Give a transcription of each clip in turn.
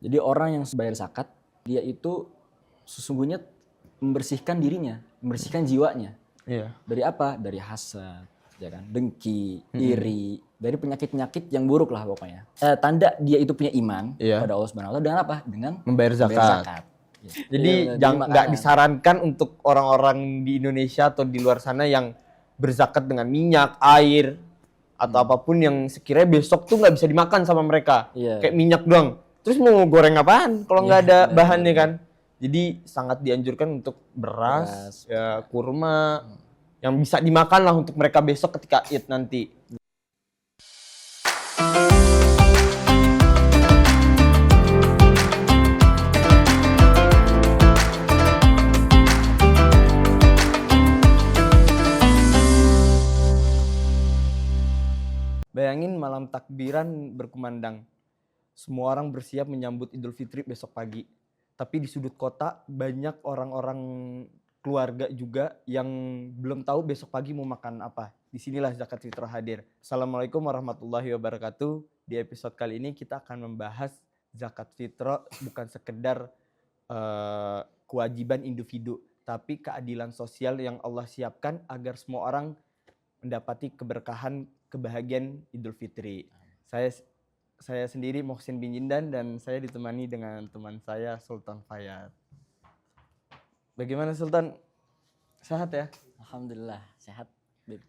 Jadi orang yang bayar zakat, dia itu sesungguhnya membersihkan dirinya, membersihkan jiwanya. Iya. Dari apa? Dari hasad, ya kan? Dengki, iri, dari penyakit-penyakit yang buruk lah pokoknya. Tanda dia itu punya iman Iya. pada Allah Subhanahu wa taala dengan apa? Dengan Membayar zakat. Jadi Iya, nggak disarankan untuk orang-orang di Indonesia atau di luar sana yang berzakat dengan minyak, air, atau apapun yang sekiranya besok tuh nggak bisa dimakan sama mereka. Iya. Kayak minyak doang. Terus mau goreng apaan kalau nggak ada bahannya kan? Jadi sangat dianjurkan untuk beras, ya kurma, yang bisa dimakan lah untuk mereka besok ketika Id nanti. Bayangin malam takbiran berkumandang. Semua orang bersiap menyambut Idul Fitri besok pagi. Tapi di sudut kota banyak orang-orang keluarga juga yang belum tahu besok pagi mau makan apa. Disinilah zakat fitrah hadir. Assalamualaikum warahmatullahi wabarakatuh. Di episode kali ini kita akan membahas zakat fitrah bukan sekedar kewajiban individu, tapi keadilan sosial yang Allah siapkan agar semua orang mendapati keberkahan, kebahagiaan Idul Fitri. Saya sendiri Muhsin bin Jindan dan saya ditemani dengan teman saya Sultan Fayad. Bagaimana Sultan? Sehat ya? Alhamdulillah sehat, Bib.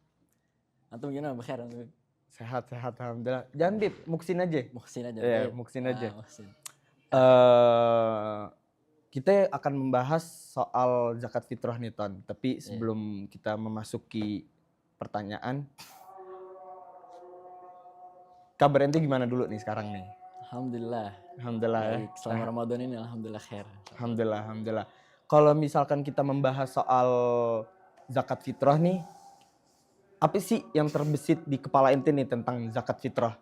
Antum gimana? Bekhair antum? Sehat alhamdulillah. Jangan Bib, Muhsin aja. Muhsin aja. Iya, Muhsin aja. Muhsin. Kita akan membahas soal zakat fitrah nih Ton. Tapi sebelum kita memasuki pertanyaan, kabar ente gimana dulu nih sekarang nih? Alhamdulillah. Alhamdulillah ya. Baik, selama Ramadan ini alhamdulillah khair. Alhamdulillah. Kalau misalkan kita membahas soal zakat fitrah nih, apa sih yang terbesit di kepala ente nih tentang zakat fitrah?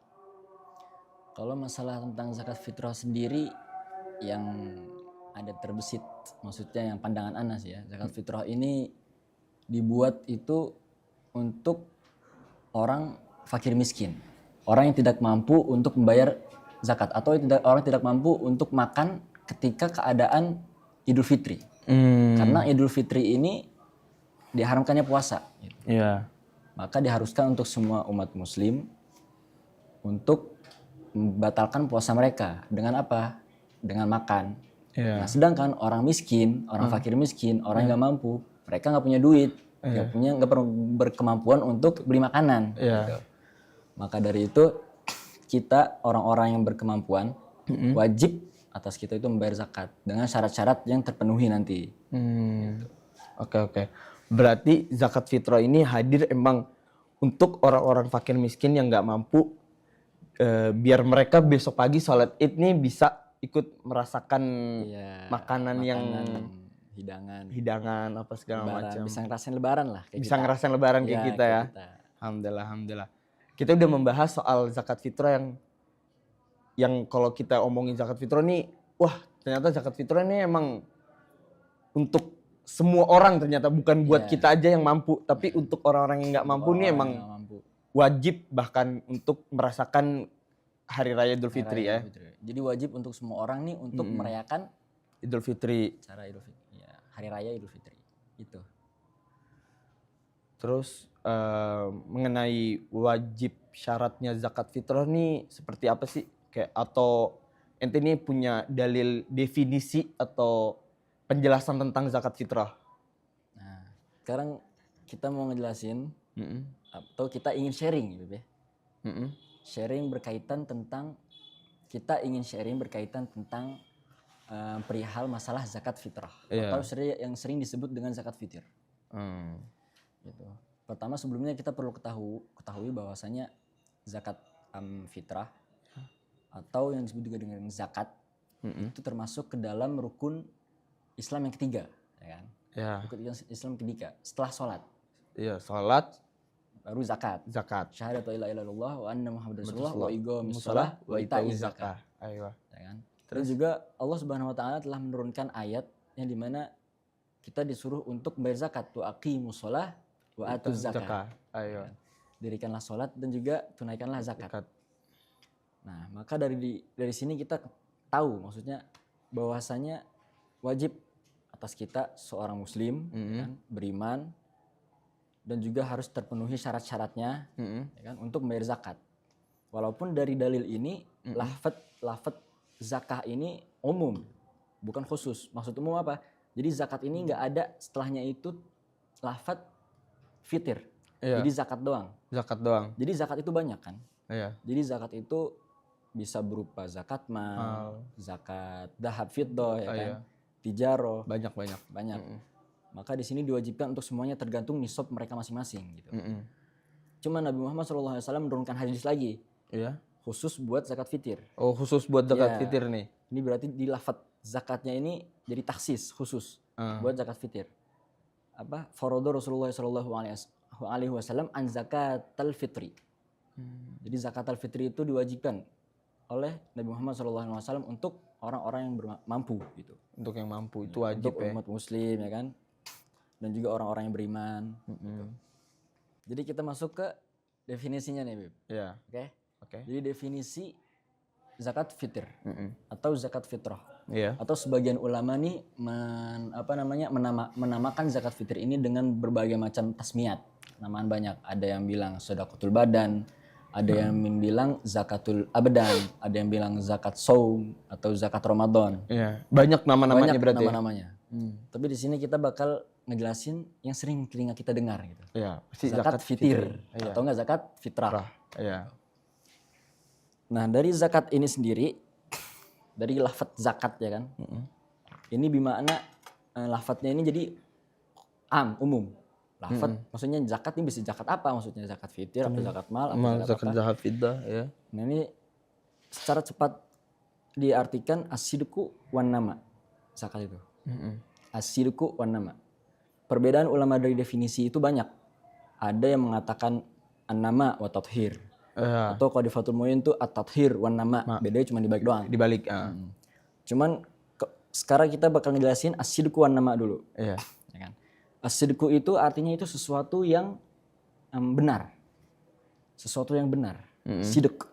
Kalau masalah tentang zakat fitrah sendiri yang ada terbesit, maksudnya yang pandangan Anas ya, zakat fitrah ini dibuat itu untuk orang fakir miskin, orang yang tidak mampu untuk membayar zakat atau orang tidak mampu untuk makan ketika keadaan Idul Fitri. Karena Idul Fitri ini diharamkannya puasa. Iya. Maka diharuskan untuk semua umat muslim untuk membatalkan puasa mereka dengan apa? Dengan makan. Nah, sedangkan orang miskin, orang fakir miskin, orang yang nggak mampu, mereka nggak punya duit, nggak perlu berkemampuan untuk beli makanan. Gitu. Maka dari itu kita orang-orang yang berkemampuan wajib atas kita itu membayar zakat dengan syarat-syarat yang terpenuhi nanti. Oke. Berarti zakat fitrah ini hadir emang untuk orang-orang fakir miskin yang nggak mampu, biar mereka besok pagi sholat Id nih bisa ikut merasakan makanan yang hidangan apa segala macam. Bisa ngerasain lebaran lah. Bisa ngerasain lebaran kayak kita ya. Alhamdulillah. Kita udah membahas soal zakat fitrah yang kalau kita omongin zakat fitrah nih, wah ternyata zakat fitrah ini emang untuk semua orang, ternyata bukan buat kita aja yang mampu, tapi untuk orang-orang yang nggak mampu nih emang wajib bahkan untuk merasakan Hari Raya Idul Fitri ya. Jadi wajib untuk semua orang nih untuk merayakan Idul Fitri. Cara Idul Fitri, ya, Hari Raya Idul Fitri itu. Terus mengenai wajib syaratnya zakat fitrah nih seperti apa sih? Kayak atau ente nih punya dalil definisi atau penjelasan tentang zakat fitrah? Nah, sekarang kita mau ngejelasin atau kita ingin sharing gitu ya. Kita ingin sharing berkaitan tentang perihal masalah zakat fitrah atau yang sering disebut dengan zakat fitir. Gitu. Pertama sebelumnya kita perlu ketahui bahwasanya zakat fitrah atau yang disebut juga dengan zakat itu termasuk ke dalam rukun Islam yang ketiga, ya kan? Rukun Islam ketiga setelah sholat. Iya, sholat baru zakat. Syahadatu la ilaha illallah wa anna muhammadar rasulullah wa iqamis shalah wa ita'iz zakah. Ya kan? Terus juga Allah Subhanahu wa taala telah menurunkan ayat yang dimana kita disuruh untuk membayar zakat, wa aqimus shalah wa atuz zakah. Dirikanlah sholat dan juga tunaikanlah zakat. Nah, maka dari sini kita tahu, maksudnya bahwasanya wajib atas kita seorang muslim ya kan, beriman dan juga harus terpenuhi syarat-syaratnya ya kan, untuk membayar zakat. Walaupun dari dalil ini lafaz zakah ini umum, bukan khusus. Maksud umum apa? Jadi zakat ini nggak ada setelahnya itu lafaz fitir. Jadi zakat doang. Zakat doang. Jadi zakat itu banyak kan? Iya. Jadi zakat itu bisa berupa zakat mal, zakat dahab fiddah ya kan, tijaroh, Banyak. Maka di sini diwajibkan untuk semuanya tergantung nisab mereka masing-masing gitu. Cuma Nabi Muhammad SAW menurunkan hadis lagi, khusus buat zakat fitir. Oh, khusus buat zakat fitir nih. Ini berarti di lafaz zakatnya ini jadi taksis khusus buat zakat fitir. Apa? Faradha Rasulullah SAW an zakatal fitri. Jadi zakatal fitri itu diwajibkan oleh Nabi Muhammad SAW untuk orang-orang yang mampu gitu. Untuk yang mampu itu wajib untuk umat muslim ya kan, dan juga orang-orang yang beriman. Gitu. Jadi kita masuk ke definisinya nih, Bib. Iya. Oke. Jadi definisi zakat fitr atau zakat fitrah. Iya. Atau sebagian ulama nih menamakan zakat fitr ini dengan berbagai macam tasmiyat. Namaan banyak. Ada yang bilang sedekatul badan, ada yang bilang zakatul abdan, ada yang bilang zakat saum atau zakat Ramadan. Iya. Banyak nama-namanya berarti. Nama-namanya. Tapi di sini kita bakal ngejelasin yang sering telinga kita dengar gitu. Iya, Zakat fitir atau enggak zakat fitrah. Iya. Nah, dari zakat ini sendiri, dari lafaz zakat ya kan. Ini bimakna lafadznya ini jadi umum. Lafaz maksudnya zakat ini bisa zakat apa maksudnya? Zakat fitir atau zakat mal atau zakat fiddah ya. Nah, ini secara cepat diartikan as-sidqu wan nama. Zakat itu. As-sidqu wan nama. Perbedaan ulama dari definisi itu banyak. Ada yang mengatakan an-nama wa tathhir. Atau qadifatul mu'in itu at-tathhir wan nama. Bedanya cuma dibalik doang. Dibalik. Cuman sekarang kita bakal ngejelasin as-sidqu wan nama dulu. Iya. Ya kan? As-sidqu itu artinya itu sesuatu yang benar. Sesuatu yang benar. Sidq.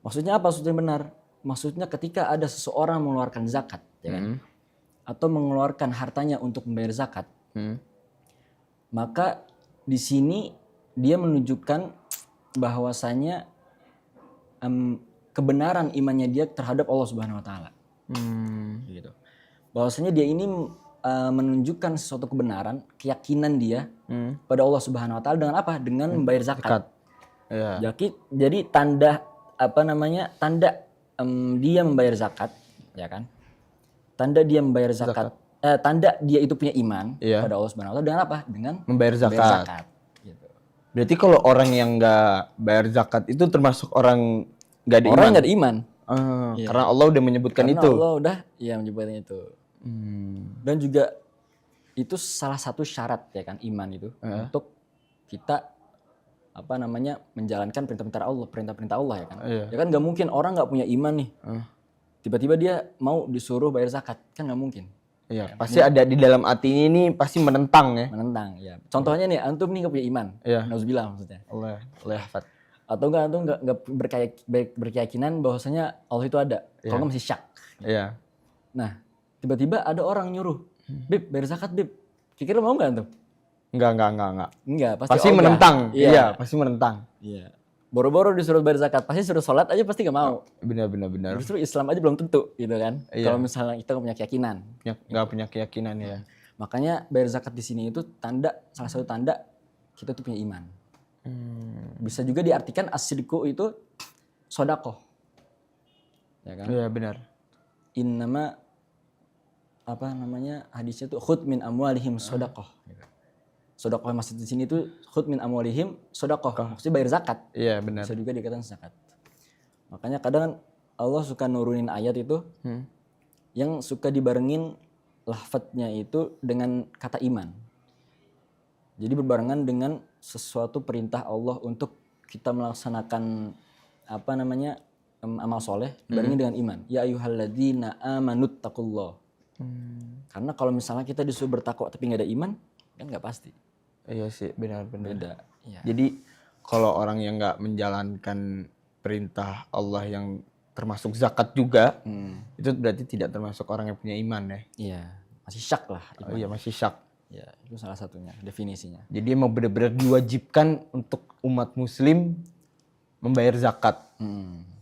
Maksudnya apa maksudnya benar? Maksudnya ketika ada seseorang mengeluarkan zakat, ya kan? Atau mengeluarkan hartanya untuk membayar zakat, maka di sini dia menunjukkan bahwasanya kebenaran imannya dia terhadap Allah Subhanahu Wa Taala. Gitu. Bahwasanya dia ini menunjukkan sesuatu kebenaran, keyakinan dia pada Allah Subhanahu Wa Taala dengan apa? Dengan membayar zakat. Jadi tanda tanda dia membayar zakat, ya kan? Tanda dia membayar zakat. Tanda dia itu punya iman pada Allah Subhanahu Wa Taala dengan apa? Dengan membayar zakat. Gitu. Berarti kalau orang yang nggak bayar zakat itu termasuk orang nggak ada iman. Orang nggak ada iman. Karena Allah udah menyebutkan Karena itu. Allah udah menyebutkan itu. Dan juga itu salah satu syarat ya kan iman itu untuk kita menjalankan perintah-perintah Allah ya kan. Ya kan nggak mungkin orang nggak punya iman nih. Tiba-tiba dia mau disuruh bayar zakat, kan nggak mungkin. Iya, pasti ada di dalam hati ini pasti menentang ya. Menentang, ya. Contohnya nih, antum nih nggak punya iman. Nauzubillah maksudnya. Allah hafat. Atau antum nggak berkeyakinan bahwasanya Allah itu ada. Kalau nggak masih syak. Iya. Nah, tiba-tiba ada orang nyuruh, Bib, bayar zakat, Bib. Kira-kira mau nggak antum? Enggak. Enggak, pasti menentang. Iya, pasti menentang. Iya. Boro-boro disuruh bayar zakat, pasti suruh sholat aja pasti gak mau. Benar. Justru Islam aja belum tentu gitu kan. Kalau misalnya kita gak punya keyakinan. Nggak punya keyakinan ya. Makanya bayar zakat di sini itu salah satu tanda kita tuh punya iman. Bisa juga diartikan as-sidqu itu sodaqoh. Ya kan? Iya benar. Innama hadisnya tuh khud min amwalihim sodaqoh. Sodaqoh maksud di sini itu khud min amwalihim sodaqoh. Maksudnya bayar zakat. Iya benar. Bisa juga dikatakan zakat. Makanya kadang Allah suka nurunin ayat itu yang suka dibarengin lafadznya itu dengan kata iman. Jadi berbarengan dengan sesuatu perintah Allah untuk kita melaksanakan amal soleh dibarengin dengan iman. Ya ayyuhalladzina amanut taqullah. Karena kalau misalnya kita disuruh bertakwa tapi nggak ada iman, kan nggak pasti. Iya sih, benar. Beda. Ya. Jadi kalau orang yang nggak menjalankan perintah Allah yang termasuk zakat juga, itu berarti tidak termasuk orang yang punya iman ya. Iya, masih syak lah. Oh iya, masih syak. Ya, itu salah satunya definisinya. Jadi emang benar-benar diwajibkan untuk umat muslim membayar zakat.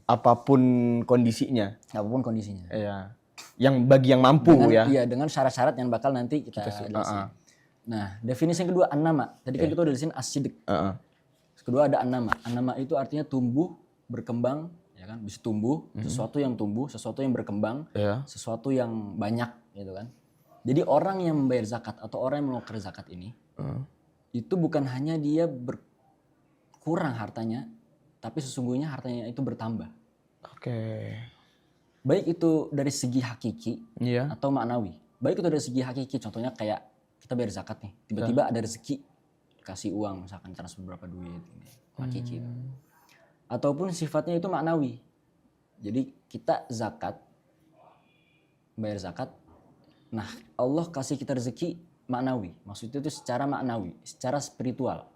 Apapun kondisinya. Apapun kondisinya. Iya. Yang bagi yang mampu ya. Iya, dengan syarat-syarat yang bakal nanti kita jelasin. Nah, definisi yang kedua an-nama. Tadi kan kita udah jelasin as-sidq. Kedua ada an-nama. An-nama itu artinya tumbuh, berkembang, ya kan? Bisa tumbuh, sesuatu yang tumbuh, sesuatu yang berkembang, sesuatu yang banyak gitu kan. Jadi orang yang membayar zakat atau orang yang mengeluarkan zakat ini itu bukan hanya dia berkurang hartanya, tapi sesungguhnya hartanya itu bertambah. Oke. Baik itu dari segi hakiki atau maknawi. Baik itu dari segi hakiki, contohnya kayak kita bayar zakat nih, tiba-tiba ada rezeki, kasih uang misalkan transfer berapa duit ini, hakiki. Ataupun sifatnya itu maknawi. Jadi kita zakat, bayar zakat, nah Allah kasih kita rezeki maknawi. Maksudnya itu secara maknawi, secara spiritual.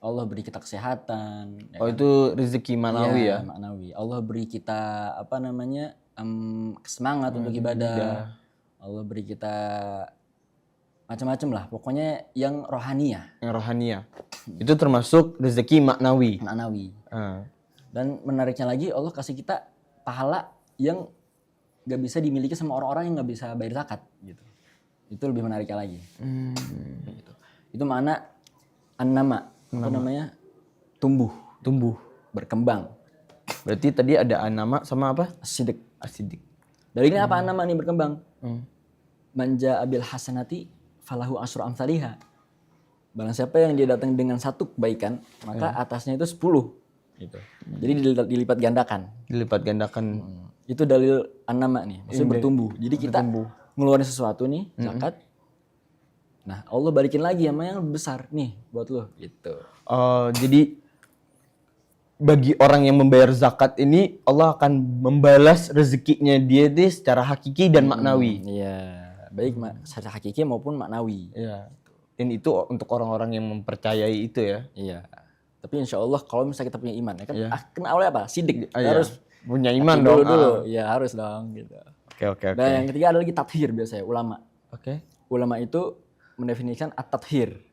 Allah beri kita kesehatan. Ya kan? Itu rezeki maknawi ya? Maknawi. Allah beri kita semangat untuk ibadah. Allah beri kita macam-macam lah. Pokoknya yang rohaniah. Yang rohaniah. Itu termasuk rezeki maknawi. Maknawi. Dan menariknya lagi Allah kasih kita pahala yang gak bisa dimiliki sama orang-orang yang gak bisa bayar zakat gitu. Itu lebih menariknya lagi. Gitu. Itu makna an-nama. Apa namanya? Tumbuh, berkembang. Berarti tadi ada an-nama sama apa? As-sidq. As-sidq. Dari ini apa an-nama nih berkembang? Manja abil hasanati falahu asyru amsalihha. Barang siapa yang dia datang dengan satu kebaikan, maka atasnya itu 10. Gitu. Jadi dilipat gandakan. Dilipat gandakan. Itu dalil an-nama nih, maksudnya bertumbuh. Jadi kita ngeluarin sesuatu nih, zakat. Nah, Allah balikin lagi sama yang lebih besar nih buat lo gitu. Jadi bagi orang yang membayar zakat ini Allah akan membalas rezekinya dia deh secara hakiki dan maknawi. Iya, baik secara hakiki maupun maknawi. Iya. Dan itu untuk orang-orang yang mempercayai itu ya. Iya. Tapi insya Allah kalau misalnya kita punya iman ya kan, kena oleh apa? Sidik. Harus punya iman dong. Dulu. Ya harus dong gitu. Oke. Dan yang ketiga ada lagi tathir biasanya ulama. Oke. Ulama itu mendefinisikan at-tathir.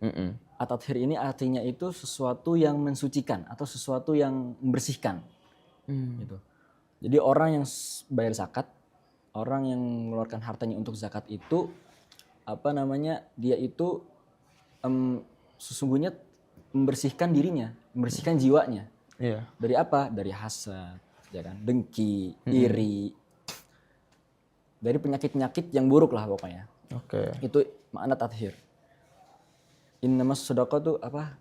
At-tathir ini artinya itu sesuatu yang mensucikan atau sesuatu yang membersihkan. Gitu. Jadi orang yang bayar zakat, orang yang mengeluarkan hartanya untuk zakat itu dia itu sesungguhnya membersihkan dirinya, membersihkan jiwanya. Iya. Dari apa? Dari hasad, ya kan? Dengki, iri. Dari penyakit-penyakit yang buruk lah pokoknya. Oke. Itu makna tathir. Innamas shadaqatu apa?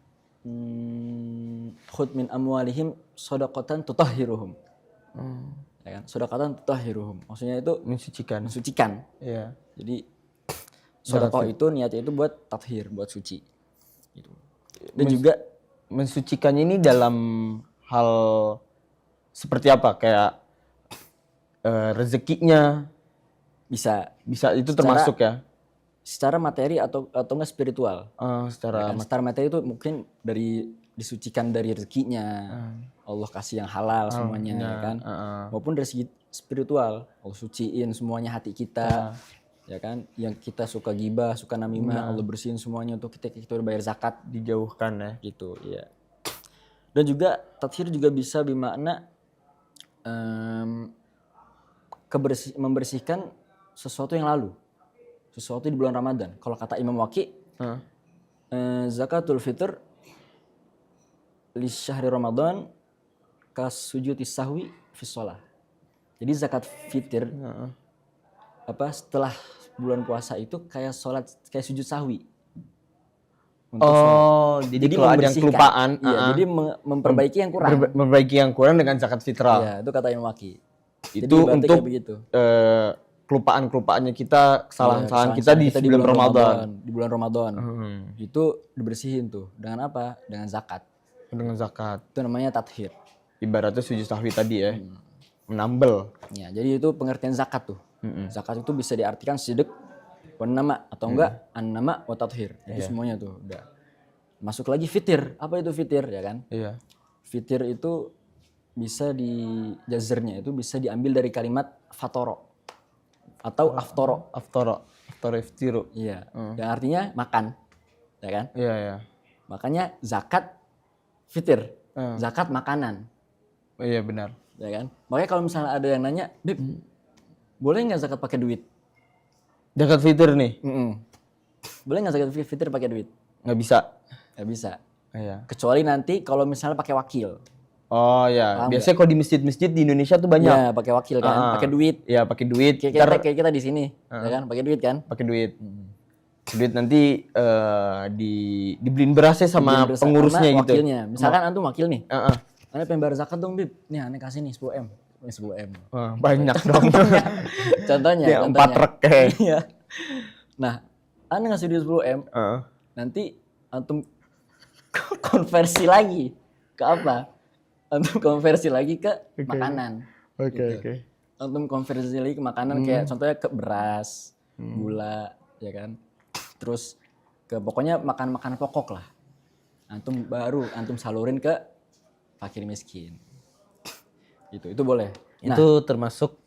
Khudh min amwalihim shadaqatan tutahhiruhum. Ya kan? Shadaqatan tutahhiruhum. Maksudnya itu mensucikan. Iya. Jadi sedekah itu niatnya itu buat tathir, buat suci. Gitu. Dan juga mensucikannya ini dalam hal seperti apa? Kayak rezekinya bisa itu termasuk ya? Secara materi atau enggak spiritual. Secara materi itu mungkin dari disucikan dari rezekinya. Allah kasih yang halal semuanya ya kan. Maupun dari segi spiritual, Allah suciin semuanya hati kita. Ya kan, yang kita suka gibah, suka namimah, Allah bersihin semuanya untuk kita bayar zakat, dijauhkan ya. Gitu, iya. Dan juga tathir juga bisa bermakna membersihkan sesuatu yang lalu. Sesuatu di bulan Ramadan. Kalau kata Imam Waqi, zakatul fitr li syahri Ramadan kasujudi sahwi fi shalah. Jadi zakat fitr setelah bulan puasa itu kayak sholat, kayak sujud sahwi. Jadi kalau ada yang kelupaan, jadi memperbaiki yang kurang. Memperbaiki yang kurang dengan zakat fitrah. Iya, itu kata Imam Waqi. Itu untuk kelupaan-kelupaannya kita, kesalahan-kesalahan kita di bulan Ramadan. Di bulan Ramadan. Itu dibersihin tuh. Dengan apa? Dengan zakat. Dengan zakat. Itu namanya tathir. Ibaratnya sujud sahwi tadi ya. Menambel. Ya, jadi itu pengertian zakat tuh. Zakat itu bisa diartikan sidq wan nama atau enggak an-nama wa tathir. Itu semuanya tuh udah. Masuk lagi fitir. Apa itu fitir ya kan? Iya. Fitir itu bisa di jazernya itu bisa diambil dari kalimat fatoro atau aftoro. Aftoro iftiru. Iya, yang artinya makan, ya kan? Iya, iya. Makanya zakat fitir, zakat makanan, Iya benar. ya kan? Makanya kalau misalnya ada yang nanya, Bib, boleh nggak zakat pakai duit? Zakat fitir nih Boleh nggak zakat fitir pakai duit? nggak bisa. Nggak bisa. Iya. Kecuali nanti kalau misalnya pakai wakil. Oh ya, Paham biasanya kalau di masjid-masjid di Indonesia tuh banyak. Ya, pakai wakil kan, pakai duit. Iya, pakai duit. Kayak kita di sini, ya kan? Pakai duit kan? Pakai duit. Duit nanti dibeliin berasnya sama Dibeliin bersama pengurusnya gitu. wakilnya. Misalkan antum wakil nih. Heeh. Ane pengen bayar zakat dong, Bib. Nih, ane kasih nih 10M. Ini 10M. Wah, banyak dong. Contohnya, Ya, 4 truk kayak. Iya. Nah, ane ngasih dia 10M, Heeh. nanti antum konversi lagi ke apa? Antum konversi lagi ke makanan. Oke. Antum konversi lagi ke makanan kayak contohnya ke beras, gula, ya kan? Terus ke pokoknya makan-makan pokok lah. Antum salurin ke fakir miskin. Itu boleh. Nah, Itu termasuk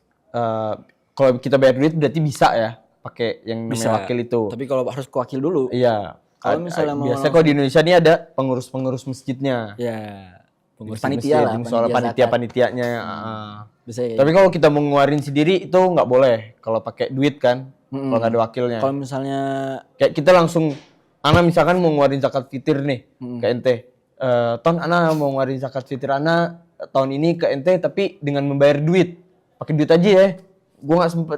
kalau kita bayar duit berarti bisa ya pakai yang namanya bisa. wakil itu. Tapi kalau harus ke wakil dulu. Iya. Kalau misalnya mau biasanya kalau di Indonesia ini ada pengurus-pengurus masjidnya. ya pengurus Masjid, panitia lah, soal panitia zakat. panitianya. Bisa kayak Tapi kalau kita mau ngeluarin sendiri itu nggak boleh kalau pakai duit kan. Kalau nggak ada wakilnya. Kalau misalnya Kayak kita langsung, Ana misalkan mau ngeluarin zakat fitir nih ke ente. Ton Ana mau ngeluarin zakat fitir Ana tahun ini ke ente tapi dengan membayar duit. Pakai duit aja ya.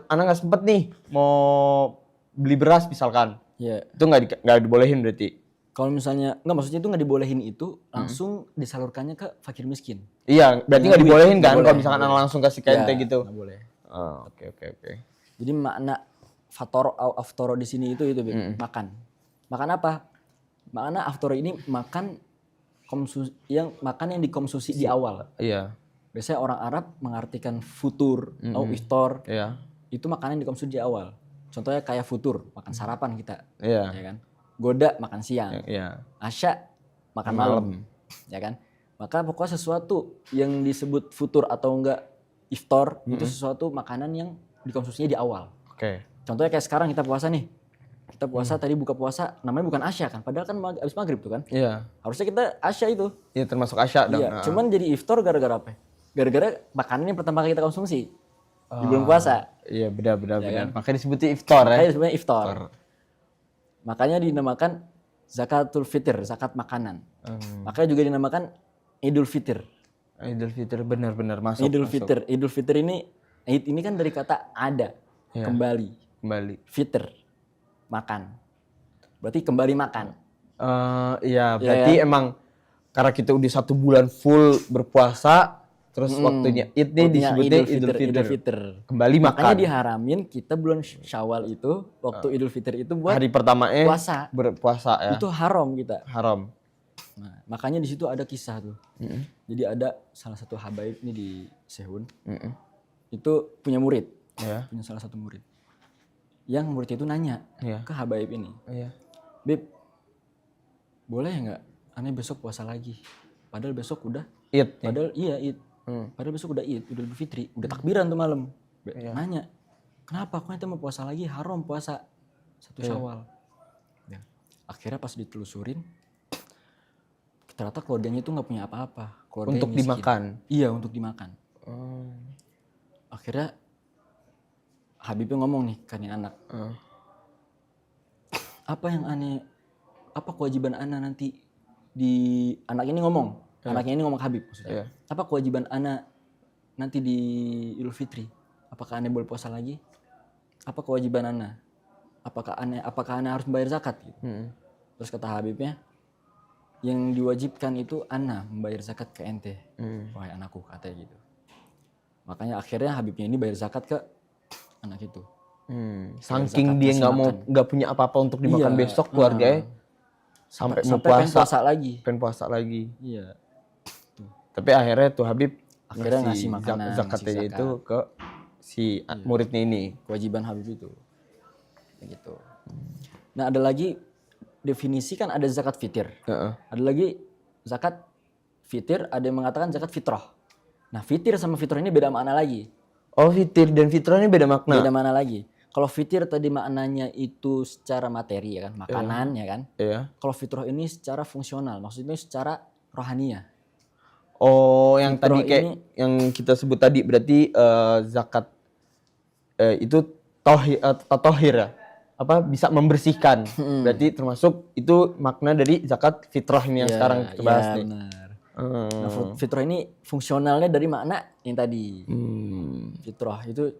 Ana nggak sempet nih mau beli beras misalkan. ya Itu nggak dibolehin berarti. kalau misalnya nggak maksudnya itu nggak dibolehin itu langsung disalurkannya ke fakir miskin. Iya, berarti Dengan nggak duit. dibolehin Nggak kan boleh, kalau misalkan nggak Ana langsung kasih ke ente Ya, gitu. nggak boleh. Oh, oke. Jadi makna fatoro au aftoro di sini itu Bib. Makan. Makan apa? Makna aftoro ini makan yang dikonsumsi di awal. Iya. Biasanya orang Arab mengartikan futur atau iftar Iya. itu makanan yang dikonsumsi di awal. Contohnya kayak futur, makan sarapan kita, Iya. ya kan? Goda makan siang, Iya. asya makan malam, ya kan? Maka pokoknya sesuatu yang disebut futur atau enggak iftar itu sesuatu makanan yang dikonsumsinya di awal. Oke. Contohnya kayak sekarang kita puasa nih. Kita puasa tadi buka puasa namanya bukan asya kan, padahal kan habis maghrib tuh kan. Iya. Harusnya kita asya itu. Iya termasuk asya dong. Iya, cuman jadi iftar gara-gara apa? Gara-gara makanan yang pertama kali kita konsumsi di bulan puasa. Iya benar. kan? Makanya disebutnya iftar ya. Makanya sebenarnya iftar. Makanya dinamakan zakatul fitr, zakat makanan. Makanya juga dinamakan Idul Fitr. Idul Fitri benar-benar masuk. Idul Fitr. Idul Fitr ini kan dari kata ada, kembali. Fitr, makan. Berarti kembali makan. Iya, berarti emang karena kita udah 1 bulan full berpuasa, terus waktunya Id nih disebutnya Idul Fitr. Kembali makan. Makanya diharamin kita bulan Syawal itu, waktu Idul Fitr itu buat hari pertamanya puasa. berpuasa ya. Itu haram kita. Haram. Nah, makanya di situ ada kisah tuh. Jadi ada salah satu habaib nih di Sehun. Itu punya murid. Iya. Punya salah satu murid. Yang murid itu nanya ke habaib ini. Iya. Bib, boleh nggak aneh besok puasa lagi? Padahal besok udah Id. Padahal iya Id. Padahal besok udah Id, Idul Fitri, udah takbiran tuh malam. Nanya, kenapa aku nanti mau puasa lagi? Haram puasa 1 Syawal. Ya. Akhirnya pas ditelusurin, ternyata keluarganya itu nggak punya apa-apa. Keluarganya Untuk miskin. dimakan. Iya, untuk dimakan. Akhirnya Habibnya ngomong nih kan anak. Apa kewajiban ana nanti di anak ini ngomong. Anaknya ini ngomong ke Habib maksudnya. Apa kewajiban ana nanti di Idul Fitri? Apakah ana boleh puasa lagi? Apa kewajiban ana? Apakah ana harus membayar zakat gitu? Terus kata Habibnya, yang diwajibkan itu ana membayar zakat ke ente. Wahai anakku, katanya gitu. Makanya akhirnya Habibnya ini bayar zakat ke anak itu. Saking dia nggak punya apa-apa untuk dimakan besok keluarganya. Sampai mau puasa lagi. Pengen puasa lagi. Iya. Tapi akhirnya tuh Habib akhirnya ngasih makanan, zakatnya itu ke si muridnya ini. Kewajiban Habib itu. Gitu. Nah, ada lagi definisi kan ada zakat fitir. Ada lagi zakat fitir, ada yang mengatakan zakat fitrah. Nah, fitir sama fitrah ini beda makna lagi. Oh, fitir dan fitrah ini beda makna. Beda makna lagi. Kalau fitir tadi maknanya itu secara materi ya kan, makanan ya kan. Iya. Kalau fitrah ini secara fungsional, maksudnya secara rohaniah. Oh, yang Fitrah tadi kayak ini- yang kita sebut tadi berarti zakat itu tohir ya? Apa bisa membersihkan? Berarti termasuk itu makna dari zakat fitrah ini yang sekarang kita bahas nih. Benar. Nah, fitrah ini fungsionalnya dari makna yang tadi. Fitrah itu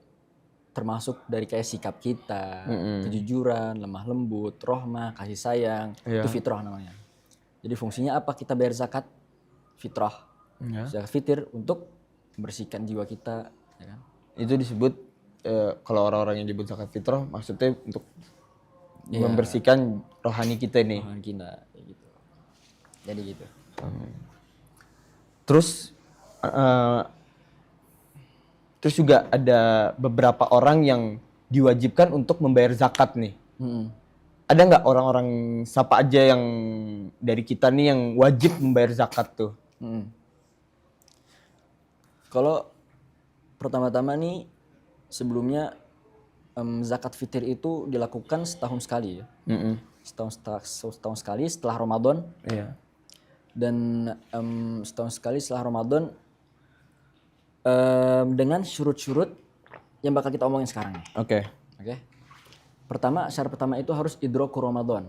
termasuk dari kayak sikap kita, kejujuran, lemah lembut, rahmah, kasih sayang. Itu fitrah namanya. Jadi fungsinya apa kita bayar zakat? Fitrah. Zakat fitir untuk membersihkan jiwa kita. Ya kan? Itu disebut kalau orang-orang yang disebut zakat fitrah maksudnya untuk membersihkan rohani kita ini. Rohani kita. Kayak gitu. Jadi gitu. Terus juga ada beberapa orang yang diwajibkan untuk membayar zakat nih. Ada nggak orang-orang siapa aja yang dari kita nih yang wajib membayar zakat tuh? Kalau pertama-tama nih sebelumnya zakat fitir itu dilakukan setahun sekali ya. Setahun sekali setelah Ramadan. Iya. Dan setahun sekali setelah Ramadan dengan syurut-syurut yang bakal kita omongin sekarang nih. Oke. Pertama, syarat pertama itu harus idroku Ramadan.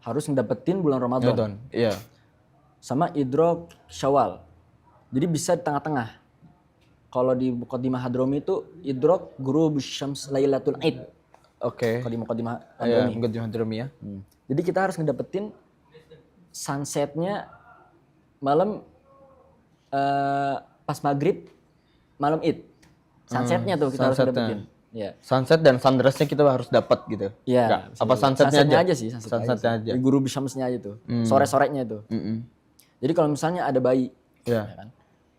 Harus ngedapetin bulan Ramadan. Iya. Sama idrok Syawal. Jadi bisa di tengah-tengah. Kalau di Muqaddimah Hadromi itu idrok Ghurub Syams Lailatul Id. Oke. Kalau di Muqaddimah Iya, Hadromi. Muqaddimah Hadromi ya. Jadi kita harus ngedapetin sunsetnya malam pas maghrib malam Id. Sunsetnya tuh kita harus ngedapetin. Ya. Sunset dan sunrise-nya kita harus dapat gitu. Iya. Nggak? Apa sunsetnya aja? sih, Sunsetnya aja. Guru Syamsnya aja tuh. Sore-sorenya tuh. Jadi kalau misalnya ada bayi, Iya. ya kan?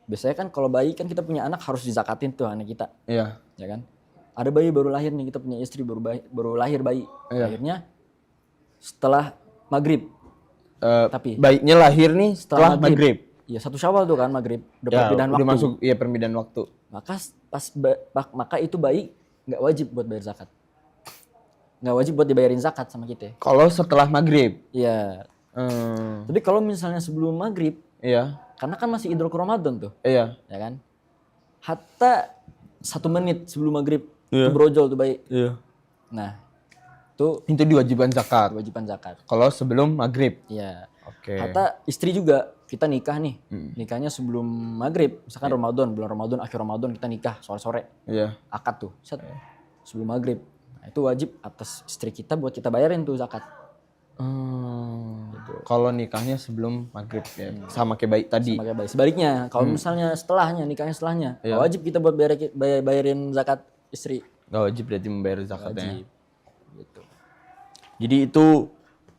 Biasanya kan kalau bayi kan kita punya anak harus dizakatin tuh anak kita. Iya. Ya kan? Ada bayi baru lahir nih, kita punya istri baru lahir bayi. Akhirnya setelah maghrib. Tapi bayinya lahir nih setelah maghrib. Iya, 1 Syawal tuh kan maghrib. Udah Ya, perpindahan udah waktu. masuk ya perpindahan waktu. Maka itu bayi nggak wajib buat bayar zakat. Nggak wajib buat dibayarin zakat sama kita. Kalau setelah maghrib. Iya. Tapi kalau misalnya sebelum maghrib, Iya. karena kan masih idrok Ramadan tuh, Iya. ya kan? Hatta 1 menit sebelum maghrib Iya. itu brojol tuh bayi. Iya. Nah, itu Itu diwajibkan zakat. kewajiban zakat. Kalau sebelum maghrib. Iya. Oke. Hatta istri juga, kita nikah nih, nikahnya sebelum maghrib, misalkan Ramadan, bulan Ramadan, akhir Ramadan kita nikah sore-sore, Iya. akad tuh, set, sebelum maghrib. Nah, itu wajib atas istri kita buat kita bayarin tuh zakat. Kalau nikahnya sebelum maghrib ya, sama kayak baik tadi. Pakai bayi. Sebaliknya, kalau misalnya setelahnya, nikahnya setelahnya, nggak wajib kita buat bayarin zakat istri. Gak wajib berarti membayar zakatnya. Wajib. Gitu. Jadi itu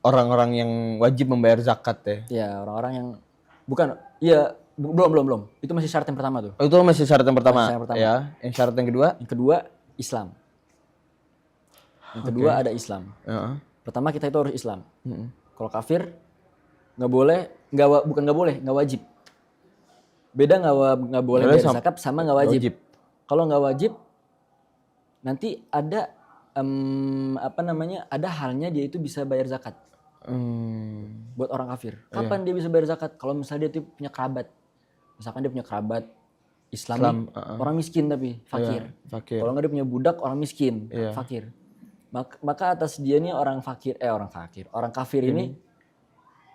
orang-orang yang wajib membayar zakat ya. Ya, orang-orang yang bukan, iya, belum. Itu masih syarat yang pertama tuh. Oh, itu masih syarat yang pertama. Masih syarat pertama. Ya. Yang syarat yang kedua? Yang kedua, Islam. Yang kedua ada Islam. Heeh. Pertama kita itu harus Islam. Kalau kafir nggak boleh, nggak wajib. Beda nggak boleh bayar zakat sama nggak wajib. Kalau nggak wajib, nanti ada ada halnya dia itu bisa bayar zakat. Buat orang kafir. Kapan dia bisa bayar zakat? Kalau misalnya dia tuh punya kerabat. Misalkan dia punya kerabat Islam, orang miskin tapi fakir. Fakir. Kalau nggak dia punya budak orang miskin, fakir. Maka atas dia nih orang kafir ini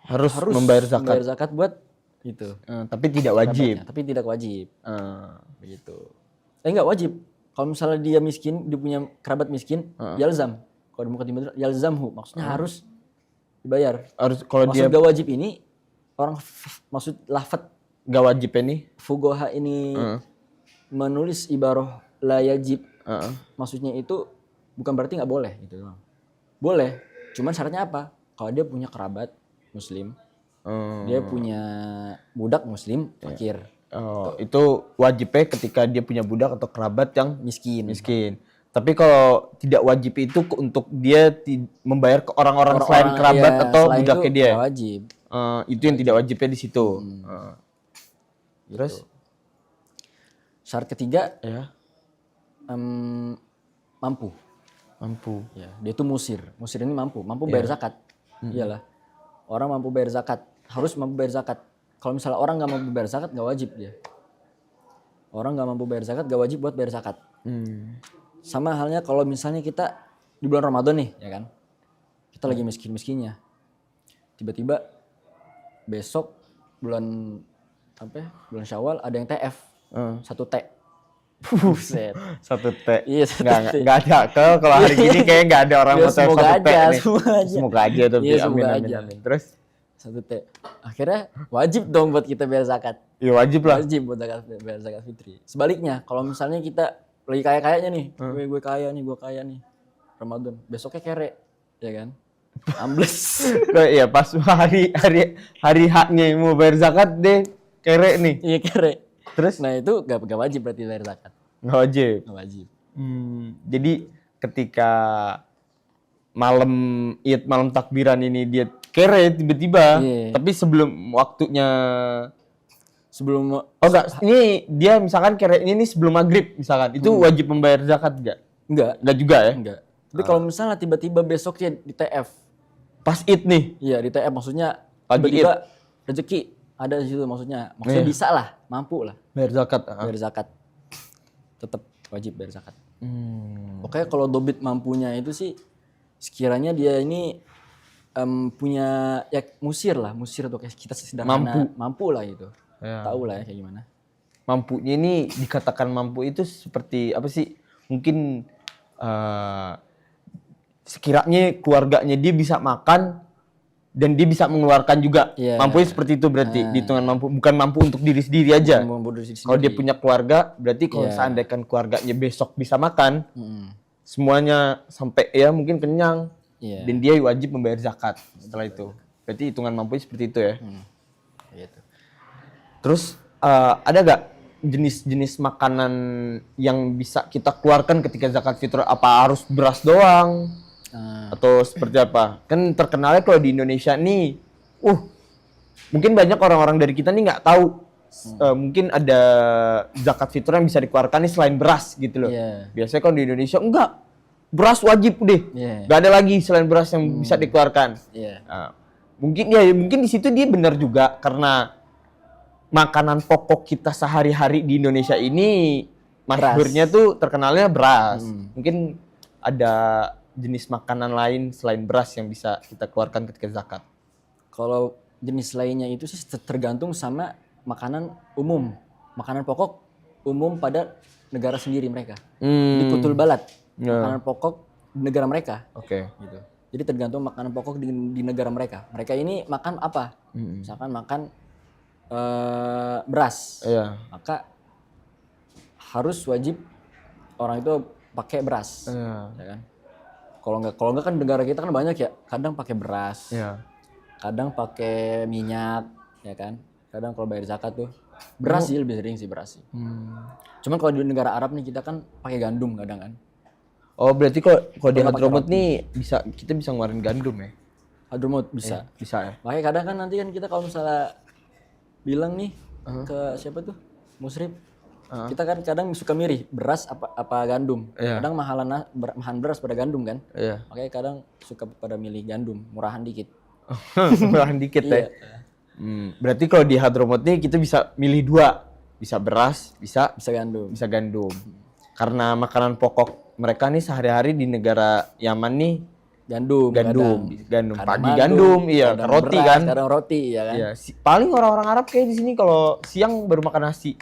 harus membayar zakat buat itu. Tapi tidak wajib. Tapi tidak wajib. Begitu. Enggak wajib. Kalau misalnya dia miskin, dia punya kerabat miskin, yalzam. Kalau di Muqaddimah yalzamhu, maksudnya harus dibayar. Harus kalau Maksud dia gak wajib ini maksud lafaz gak wajib ini fuqaha ini menulis ibarah la yajib. Maksudnya itu bukan berarti nggak boleh gitu. Boleh, cuman syaratnya apa? Kalau dia punya kerabat muslim, dia punya budak muslim fakir. Itu wajibnya ketika dia punya budak atau kerabat yang miskin. Tapi kalau tidak wajib itu untuk dia membayar ke orang-orang selain kerabat atau budaknya dia. Wajib. Itu yang tidak wajibnya di situ. Terus? Syarat ketiga Ya. mampu. Mampu. Ya, dia itu musir. Musir ini mampu bayar zakat. Iyalah. Orang mampu bayar zakat, harus mampu bayar zakat. Kalau misalnya orang nggak mampu bayar zakat, nggak wajib dia. Orang nggak mampu bayar zakat, nggak wajib buat bayar zakat. Sama halnya kalau misalnya kita di bulan Ramadan nih, ya kan? Kita lagi miskin-miskinnya. Tiba-tiba besok bulan bulan Syawal ada yang TF. 1 T. Buset. 1 T. Iya, 1 T. Nggak ada. Kalau hari gini kayaknya nggak ada orang Ya, mau TF 1 T nih. semoga aja. Semoga aja. Iya, Amin, semoga amin, aja. amin. Terus? 1 T. Akhirnya wajib dong buat kita bayar zakat. Ya wajib lah. Wajib buat bayar zakat fitri. Sebaliknya, kalau misalnya kita lagi kaya-kayanya nih, gue kaya nih, Ramadan, besoknya kere, ya kan? Ambles. Iya pas hari haknya mau bayar zakat deh kere nih. Iya kere. Terus? Nah itu gak wajib berarti bayar zakat. Nggak wajib. Gak wajib. Jadi ketika malam takbiran ini dia kere tiba-tiba, Iya. tapi sebelum waktunya. Sebelum Oh enggak, ini dia misalkan kere ini sebelum maghrib misalkan, itu wajib membayar zakat enggak? enggak, Enggak juga ya? enggak. Tapi kalau misalnya tiba-tiba besoknya di TF, Pas Id nih. iya di TF maksudnya Lagi tiba-tiba rezeki ada di situ maksudnya Iya. bisa lah, mampu lah Bayar zakat. bayar zakat. Tetap wajib bayar zakat. Oke, kalau dobit mampunya itu sih sekiranya dia ini punya ya musir untuk kita sederhana, mampu lah gitu. Ya. Tahu lah ya kayak gimana. Mampunya ini dikatakan mampu itu seperti apa sih? Mungkin sekiranya keluarganya dia bisa makan dan dia bisa mengeluarkan juga. Iya. Mampunya seperti itu berarti. Dihitungan mampu, bukan mampu untuk diri sendiri aja. Mampu diri sendiri. Kalau dia punya keluarga, berarti kalau Iya. seandainya keluarganya besok bisa makan, semuanya sampai ya mungkin kenyang, Iya. dan dia wajib membayar zakat setelah itu. Berarti hitungan mampunya seperti itu ya. Gitu. Terus ada gak jenis-jenis makanan yang bisa kita keluarkan ketika zakat fitrah? Apa harus beras doang? Atau seperti apa? Kan terkenalnya kalau di Indonesia nih, mungkin banyak orang-orang dari kita nih nggak tahu. Mungkin ada zakat fitrah yang bisa dikeluarkan nih selain beras gitu loh. Iya. Biasanya kalau di Indonesia enggak, beras wajib deh. Iya. Nggak ada lagi selain beras yang bisa dikeluarkan. Iya. Nah, mungkin di situ dia benar juga karena makanan pokok kita sehari-hari di Indonesia ini masyhurnya tuh terkenalnya beras. Mungkin ada jenis makanan lain selain beras yang bisa kita keluarkan ketika zakat. Kalau jenis lainnya itu sih tergantung sama makanan umum, makanan pokok umum pada negara sendiri mereka. Di kutul balad, makanan pokok di negara mereka. Oke. Gitu. Jadi tergantung makanan pokok di negara mereka. Mereka ini makan apa? Misalkan makan beras, Iya. maka harus wajib orang itu pakai beras, Iya. ya kan? Kalau nggak kan negara kita kan banyak ya, kadang pakai beras, Iya. kadang pakai minyak, ya kan? Kadang kalau bayar zakat tuh beras sih lebih sering sih beras sih. Cuman kalau di negara Arab nih kita kan pakai gandum kadang kan. Oh berarti kalau di Kalau Hadramut pakai nih kita bisa ngeluarin gandum ya? Hadromut bisa. Bisa ya. Makanya kadang kan nanti kan kita kalau misalnya bilang nih ke siapa tuh musrib, kita kan kadang suka milih beras apa gandum. Iya. Kadang mahalan beras pada gandum kan. Iya. Makanya kadang suka pada milih gandum, murahan dikit. Murahan dikit ya. Berarti kalau di Hadramut nih kita bisa milih 2, bisa beras, bisa Bisa gandum. Karena makanan pokok mereka nih sehari-hari di negara Yaman nih Gandum. gandum Kadang pagi madu, gandum, iya, kadang roti beras, kan. Kadang roti ya kan. Iya, paling orang-orang Arab kayak di sini kalau siang baru makan nasi.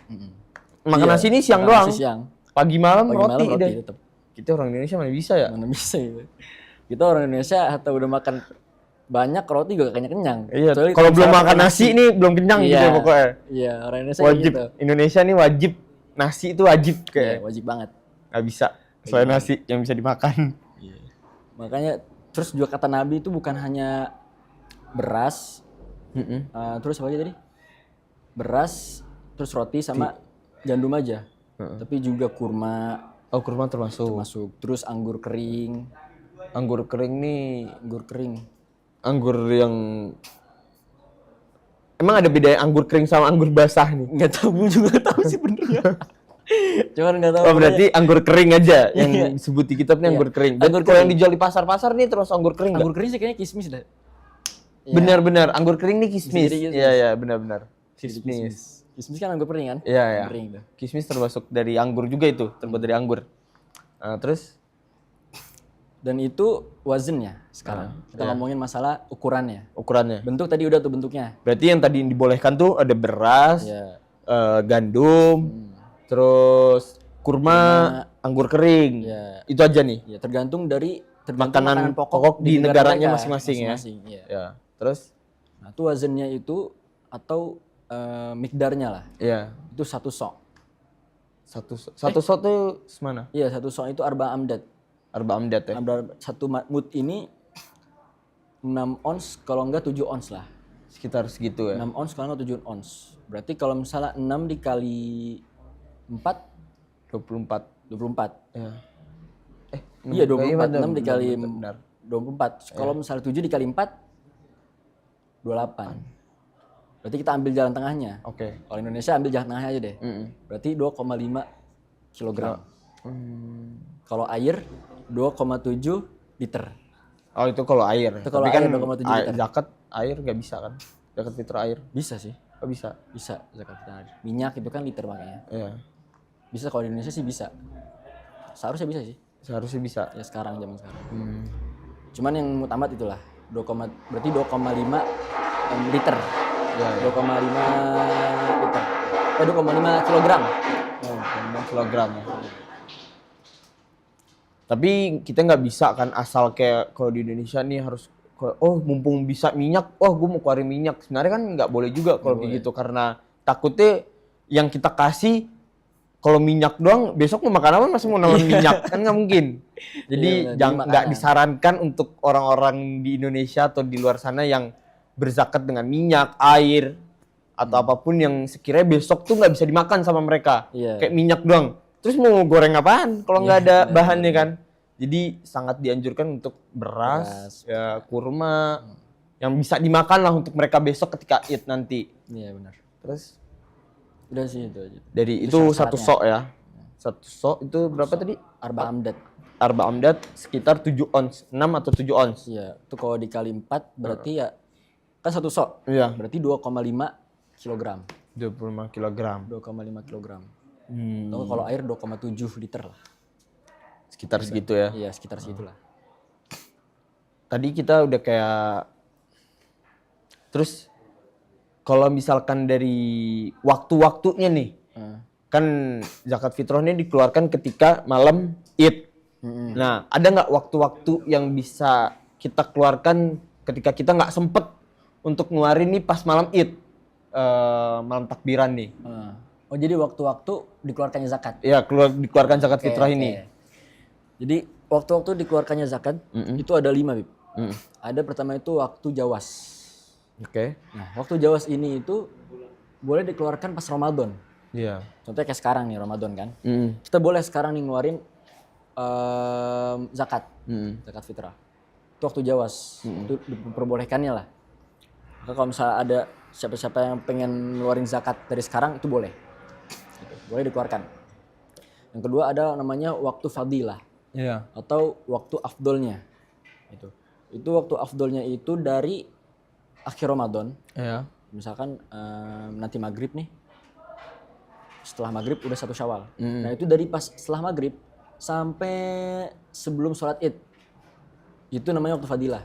Makan Iya, nasi ini siang makan doang. nasi siang. Pagi malam Pagi roti malam deh. tetap. Kita orang Indonesia mana bisa ya? Mana bisa gitu. Kita orang Indonesia atau udah makan banyak roti juga kenyang. Iya. Kecuali Kalau belum misalnya makan nasi nih belum kenyang Iya. gitu pokoknya. Iya, orang Indonesia kayak Wajib. gitu. Indonesia nih wajib nasi itu wajib Iya, kayak. wajib banget. Nggak bisa selain nasi yang bisa dimakan. Makanya terus juga kata Nabi itu bukan hanya beras, terus apa lagi tadi? Beras, terus roti sama gandum aja. Tapi juga kurma Oh kurma termasuk. masuk, terus anggur kering, Anggur kering nih anggur yang emang ada bedanya anggur kering sama anggur basah nih? nggak tahu gue juga nggak tahu sih benernya. Cuman nggak tahu. Oh berarti anggur kering aja yang disebut di kitab ini anggur kering. Dan Anggur kalau yang kering. dijual di pasar-pasar nih terus anggur kering nggak? Anggur kering sih kayaknya kismis dah. Benar-benar anggur kering nih Bisa kismis. jadi kismis. Iya benar-benar. Kismis. Kismis. Kismis kan anggur kering kan? Iya. Anggur kering tuh. Kismis termasuk dari anggur juga itu, terbuat dari anggur. Nah, terus Dan itu wazennya sekarang. Kita ngomongin masalah ukurannya. ukurannya. Bentuk tadi udah tuh bentuknya. Berarti yang tadi dibolehkan tuh ada beras, Ya. gandum, terus kurma, anggur kering. Ya. Itu aja nih. Ya tergantung dari Makanan pokok di negaranya mereka masing-masing ya. Iya. Ya. Terus Nah, itu wazennya itu atau mikdarnya lah. ya, Itu satu sok. satu shot tuh semana? Iya, satu sok itu arba amdad. Arba amdad ya. Satu mut ini 6 ons kalau enggak 7 ons lah. Sekitar segitu ya. 6 ons kalau enggak 7 ons. Berarti kalau misalnya 6 dikali 4 24. 24. Ya. Iya 24, 6 dikali benar. 24. Kalau misalnya 7 dikali 4 28. Berarti kita ambil jalan tengahnya. Oke. Kalau Indonesia ambil jalan tengahnya aja deh. Berarti 2,5 kilogram. Kalau air 2,7 liter. Oh itu kalau air. Itu kalau Tapi kan air 2,7 liter. zakat air nggak bisa kan? Zakat fitrah air. Bisa sih. Oh bisa. Bisa zakat fitrah air. Minyak itu kan liter makanya. Iya. Bisa kalau di Indonesia sih bisa. Seharusnya bisa sih. Seharusnya bisa. Ya sekarang zaman sekarang. Cuman yang mutamat itulah berarti 2,5 liter. Ya, 2,5 liter. 2,5 kilogram. Oh, 5 kilogram ya. Tapi kita nggak bisa kan asal kayak kalau di Indonesia nih harus mumpung bisa minyak, gue mau keluarin minyak. Sebenarnya kan nggak boleh juga kalau kayak gitu karena takutnya yang kita kasih kalau minyak doang besok mau makan apa masih mau nambah minyak kan nggak mungkin. Jadi nggak disarankan untuk orang-orang di Indonesia atau di luar sana yang berzakat dengan minyak, air atau apapun yang sekiranya besok tuh nggak bisa dimakan sama mereka. Kayak minyak doang. Terus mau goreng apaan kalau nggak ada bahannya kan? Jadi sangat dianjurkan untuk beras, ya kurma yang bisa dimakan lah untuk mereka besok ketika Id nanti. Iya benar. Terus udah sih itu aja. Dari itu satu sok ya. Satu sok itu berapa tadi? Arba amdad. Arba amdad sekitar 7 ons, 6 atau 7 ons. Iya, itu kalau dikali 4 berarti ya kan satu sok. Iya. Berarti 2,5 kilogram. 25 kilogram. 2,5 kilogram. Atau kalau air 2,7 liter lah. Sekitar segitu ya. Iya, sekitar segitulah. Tadi kita udah kayak terus kalau misalkan dari waktu-waktunya nih. Kan zakat fitrah ini dikeluarkan ketika malam Id. Nah, ada nggak waktu-waktu yang bisa kita keluarkan ketika kita nggak sempet untuk ngeluarin nih pas malam Id, malam takbiran nih? Oh jadi waktu-waktu dikeluarkannya zakat? Iya, dikeluarkan zakat fitrah ini. Jadi waktu-waktu dikeluarkannya zakat itu ada 5, Bib. Ada pertama itu waktu jawas. Oke. Nah, waktu jawas ini itu boleh dikeluarkan pas Ramadan. Iya. Contohnya kayak sekarang nih Ramadan kan. Kita boleh sekarang nih ngeluarin zakat. Zakat fitrah. Itu waktu jawas. Itu diperbolehkannya lah. Maka kalau misalnya ada siapa-siapa yang pengen ngeluarin zakat dari sekarang itu boleh. Gitu. Boleh dikeluarkan. Yang kedua ada namanya waktu fadilah. Iya. Atau waktu afdolnya. Itu waktu afdolnya itu dari akhir Ramadan. Iya. Misalkan nanti maghrib nih. Setelah maghrib udah 1 Syawal. Nah itu dari pas setelah maghrib sampai sebelum sholat Id. Itu namanya waktu fadilah.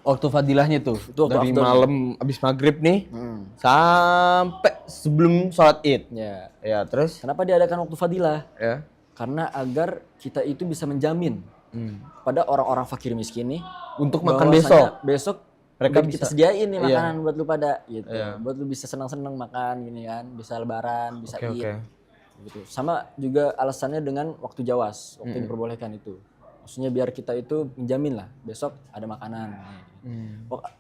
Waktu fadilahnya tuh Itu waktu dari afdol. malam abis maghrib nih sampai sebelum sholat Id. Ya. Ya terus? Kenapa diadakan waktu fadilah? Ya. Karena agar kita itu bisa menjamin pada orang-orang fakir miskin nih Untuk makan bahwasanya besok. besok Mereka udah kita bisa- sediain nih Iya. makanan buat lu pada gitu. Iya. Buat lu bisa senang-senang makan gini kan, bisa lebaran, bisa Oke, Id. oke. Gitu. Sama juga alasannya dengan waktu jawas, waktu yang diperbolehkan itu. Maksudnya biar kita itu menjamin lah besok ada makanan.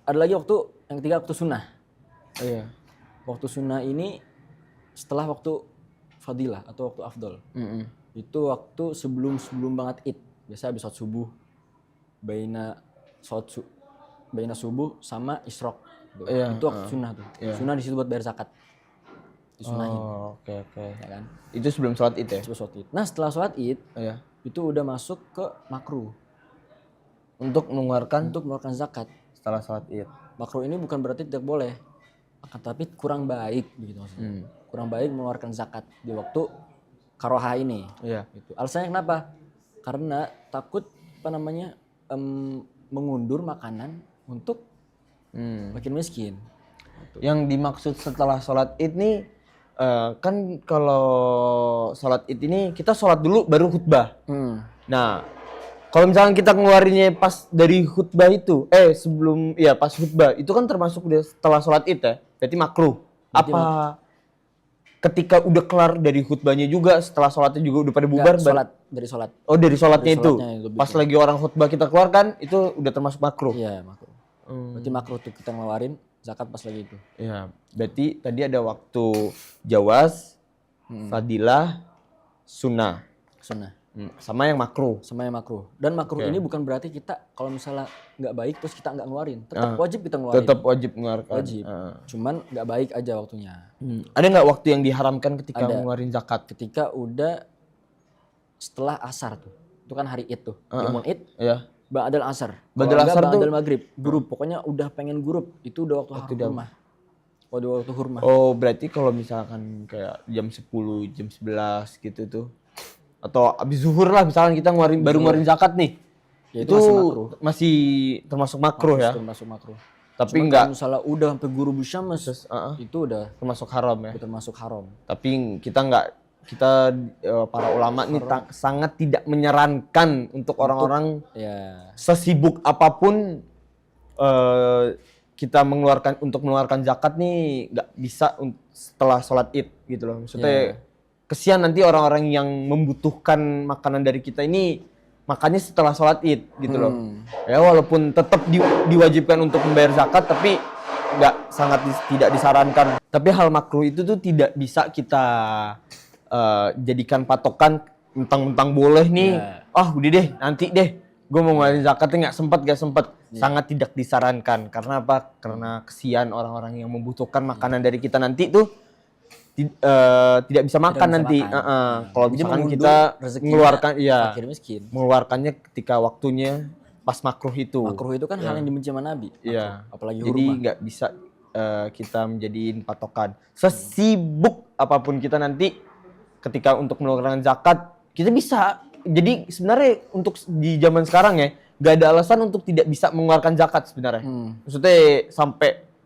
Ada lagi waktu yang ketiga waktu sunnah. Iya. Waktu sunnah ini setelah waktu fadilah atau waktu afdol. Itu waktu sebelum banget Id. Biasa habis sholat subuh. Baina subuh sama isyrok. Gitu. Iya, Itu waktu sunnah tuh. Sunnah di situ buat bayar zakat. disunahin. Oke. Ya kan? Itu sebelum sholat id ya? Sebelum sholat id. Nah setelah sholat id Iya. itu udah masuk ke makruh Untuk mengeluarkan untuk mengeluarkan zakat. setelah sholat id. Makruh ini bukan berarti tidak boleh, akan tapi kurang baik begitu maksudnya. Kurang baik mengeluarkan zakat di waktu karohah ini. Iya. Gitu. Alasannya kenapa? Karena takut mengundur makanan untuk makin miskin. Yang dimaksud setelah sholat id nih, kan kalau sholat id ini kita sholat dulu baru khutbah. Nah, kalau misalkan kita ngeluarinnya pas dari khutbah itu, pas khutbah itu kan termasuk udah setelah sholat id ya, berarti makruh. Apa ketika udah kelar dari khutbahnya juga, setelah sholatnya juga udah pada bubar? Dari sholat. Oh, dari sholatnya itu. sholatnya itu Pas lagi orang khutbah kita keluarkan, itu udah termasuk makruh. Iya makruh. Berarti makruh tuh kita ngeluarin zakat pas lagi itu. Iya, berarti tadi ada waktu jawaz, fadilah, sunnah. Sama yang makruh. Sama yang makruh. Dan makruh ini bukan berarti kita kalau misalnya nggak baik terus kita nggak ngeluarin. Tetap wajib kita ngeluarin. Tetap wajib mengeluarkan. Wajib. Cuman nggak baik aja waktunya. Ada nggak waktu yang diharamkan ketika ngeluarin zakat? Ketika udah setelah asar tuh. Itu kan hari id tuh. Yaumul id. Iya. Ba'dal asar. Ba'dal asar tuh? Ba'dal maghrib. Gurub. Pokoknya udah pengen gurub. Itu udah waktu hurmah. Waktu hurmah. Oh, berarti kalau misalkan kayak jam 10, jam 11 gitu tuh. Atau abis zuhur lah misalkan kita baru ngeluarin zakat nih. Ya, itu masih termasuk makruh ya. Termasuk makruh. Tapi cuman enggak kalau misalnya udah sampai gurub syams itu udah termasuk haram ya. Termasuk haram. Tapi kita para ulama nih sangat tidak menyarankan untuk orang-orang sesibuk apapun kita mengeluarkan zakat nih nggak bisa setelah sholat id gitu loh. Maksudnya kesian nanti orang-orang yang membutuhkan makanan dari kita ini makannya setelah sholat id gitu loh. Ya walaupun tetap diwajibkan untuk membayar zakat tapi tidak disarankan. Tapi hal makruh itu tuh tidak bisa kita jadikan patokan mentang-mentang boleh nih. Udah deh nanti deh gue mau ngeluarin zakatnya gak sempet. Sangat tidak disarankan. Karena apa? Karena kesian orang-orang yang membutuhkan makanan dari kita nanti tuh tidak bisa makan nanti. Kalau misalkan kita mengeluarkannya ketika waktunya pas makruh itu. Makruh itu kan hal yang dibenci sama Nabi. Iya. Apalagi jadi nggak bisa kita menjadiin patokan. Sesibuk apapun kita nanti ketika untuk mengeluarkan zakat kita bisa. Jadi sebenarnya untuk di zaman sekarang ya nggak ada alasan untuk tidak bisa mengeluarkan zakat sebenarnya. Maksudnya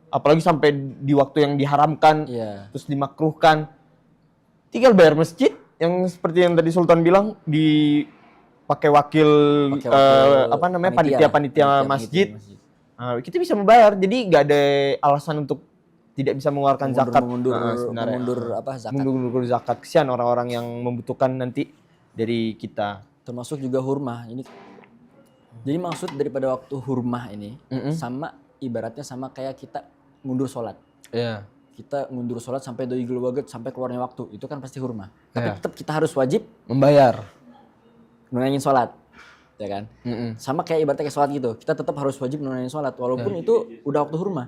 apalagi sampai di waktu yang diharamkan, terus dimakruhkan, tinggal bayar masjid yang seperti yang tadi Sultan bilang dipakai wakil panitia masjid. Kita bisa membayar, jadi nggak ada alasan untuk tidak bisa mengeluarkan zakat. Mengundur zakat. Kesian orang-orang yang membutuhkan nanti dari kita. Termasuk juga hurmah ini. Jadi maksud daripada waktu hurmah ini sama ibaratnya sama kayak kita mundur sholat. Kita mundur sholat sampai doi gulwaget sampai keluarnya waktu. Itu kan pasti hurmah. Tapi tetap kita harus wajib membayar. Nunaiin sholat. Ya kan? Sama kayak ibaratnya kayak sholat gitu. Kita tetap harus wajib nunaiin sholat. Walaupun itu udah waktu hurmah.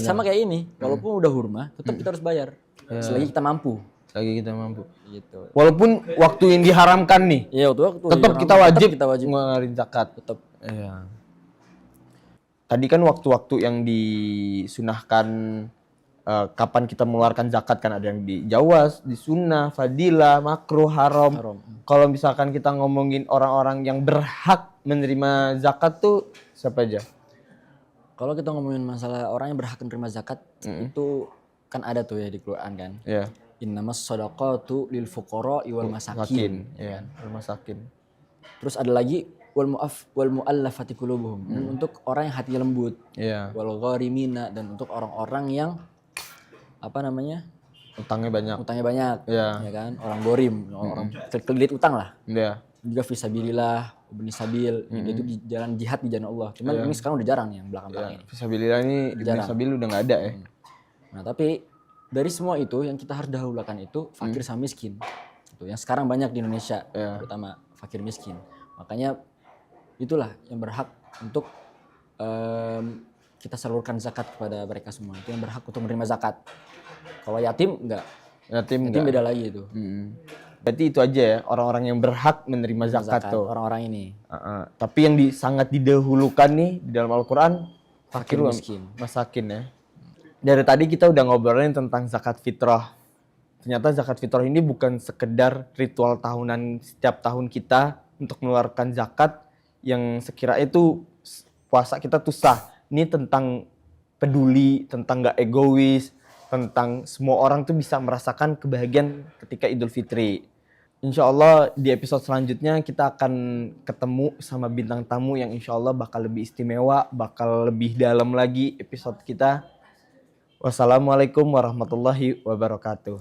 Sama kayak ini. Walaupun udah hurmah, tetap kita harus bayar. Selagi kita mampu. Gitu. Walaupun waktu yang diharamkan nih. Tetap kita wajib ngeluarin zakat. Tetap. Iya. Tadi kan waktu-waktu yang disunahkan kapan kita mengeluarkan zakat kan ada yang di jawaz, di sunnah, fadilah, makruh, haram. Kalau misalkan kita ngomongin orang-orang yang berhak menerima zakat tuh siapa aja? Kalau kita ngomongin masalah orang yang berhak menerima zakat itu kan ada tuh ya di Quran kan. Innamas shadaqatu lil fuqara wal masakin. Wal masakin. Terus ada lagi wal mu'allafati qulubuhum. Untuk orang yang hatinya lembut. Wal gharimina dan untuk orang-orang yang utangnya banyak. Ya kan? Orang gorim, orang kelilit utang lah. Juga fisabilillah, ibni sabil, itu di jalan jihad di jalan Allah. Cuman ini sekarang udah jarang yang belakang-belakang ini. Fisabilillah ini ibni sabil udah enggak ada ya. Nah, tapi dari semua itu yang kita harus dahulukan itu fakir sama miskin. Itu yang sekarang banyak di Indonesia, terutama fakir miskin. Makanya itulah yang berhak untuk kita salurkan zakat kepada mereka semua. Itu yang berhak untuk menerima zakat. Kalau yatim enggak. Yatim Yatim enggak. beda lagi itu. Berarti itu aja ya orang-orang yang berhak menerima zakat tuh. Orang-orang ini. Tapi yang sangat didahulukan nih di dalam Al-Quran fakir miskin. masakin ya. Dari tadi kita udah ngobrolin tentang zakat fitrah. Ternyata zakat fitrah ini bukan sekedar ritual tahunan setiap tahun kita untuk mengeluarkan zakat yang sekira itu puasa kita tuh sah. Ini tentang peduli, tentang gak egois, tentang semua orang tuh bisa merasakan kebahagiaan ketika Idul Fitri. Insya Allah di episode selanjutnya kita akan ketemu sama bintang tamu yang insya Allah bakal lebih istimewa, bakal lebih dalam lagi episode kita. Wassalamualaikum warahmatullahi wabarakatuh.